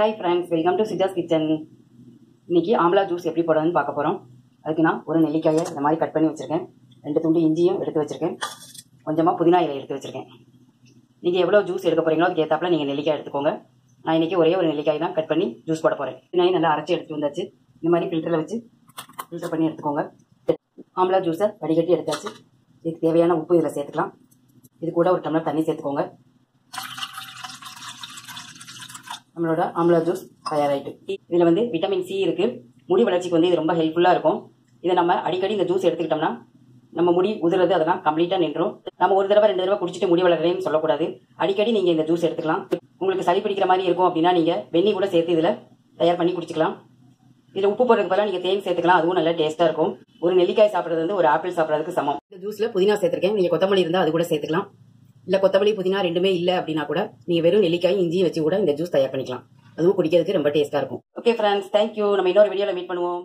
Hi friends, welcome to சிஜாஸ் kitchen. இன்னைக்கு amla juice எப்படி போடுறதுன்னு பார்க்க போகிறோம். அதுக்கு நான் ஒரு நெல்லிக்காயை இந்த மாதிரி கட் பண்ணி வச்சுருக்கேன். 2 துண்டு இஞ்சியும் எடுத்து வச்சுருக்கேன். கொஞ்சமாக புதினா இலை எடுத்து வச்சுருக்கேன். நீங்கள் எவ்வளோ ஜூஸ் எடுக்க போகிறீங்களோ அதுக்கு ஏற்றாப்புல நீங்கள் நெல்லிக்காய் எடுத்துக்கோங்க. நான் இன்றைக்கி ஒரே ஒரு நெல்லிக்காய் தான் கட் பண்ணி ஜூஸ் போட போகிறேன். புதினாயை நல்லா அரைச்சி எடுத்து வந்தாச்சு. இந்த மாதிரி ஃபில்டரில் வச்சு ஃபில்டர் பண்ணி எடுத்துக்கோங்க. ஆம்லா ஜூஸை வடிகட்டி எடுத்தாச்சு. இதுக்கு தேவையான உப்பு இதில் சேர்த்துக்கலாம். இது கூட ஒரு டம்ளர் தண்ணி சேர்த்துக்கோங்க. நம்மளோட ஆம்லா ஜூஸ் தயாராகிட்டு. இதில் வந்து விட்டமின் சி இருக்குது. முடி வளர்ச்சிக்கு வந்து இது ரொம்ப ஹெல்ப்ஃபுல்லாக இருக்கும். இதை நம்ம அடிக்கடி இந்த ஜூஸ் எடுத்துக்கிட்டோம்னா நம்ம முடி உதிர்றது அதெல்லாம் கம்ப்ளீட்டாக நின்றும். நம்ம ஒரு தடவை 2 தடவை குடிச்சிட்டு முடி வளர்றேன்னு சொல்லக்கூடாது. அடிக்கடி நீங்கள் இந்த ஜூஸ் எடுத்துக்கலாம். உங்களுக்கு சளி பிடிக்கிற மாதிரி இருக்கும் அப்படின்னா நீங்கள் வெந்நி கூட சேர்த்து இதில் தயார் பண்ணி குடிச்சிக்கலாம். இதில் உப்பு போடுறதுக்கு பதிலாக நீங்கள் தேன் சேர்த்துக்கலாம். அதுவும் நல்லா டேஸ்ட்டாக இருக்கும். ஒரு நெல்லிக்காய் சாப்பிட்றது வந்து ஒரு ஆப்பிள் சாப்பிட்றதுக்கு சமம். இந்த ஜூஸில் புதினா சேர்த்துருக்கேன். நீங்கள் கொத்தமல்லி இருந்தால் அது கூட சேர்த்துக்கலாம். இல்லை கொத்தமல்லி புதினா ரெண்டுமே இல்லை அப்படின்னா கூட நீங்கள் வெறும் நெல்லிக்காய் இஞ்சியும் வச்சு கூட இந்த ஜூஸ் தயார் பண்ணிக்கலாம். அதுவும் குடிக்கிறதுக்கு ரொம்ப டேஸ்ட்டாக இருக்கும். Okay friends, thank you. நம்ம இன்னொரு வீடியோவில் மீட் பண்ணுவோம்.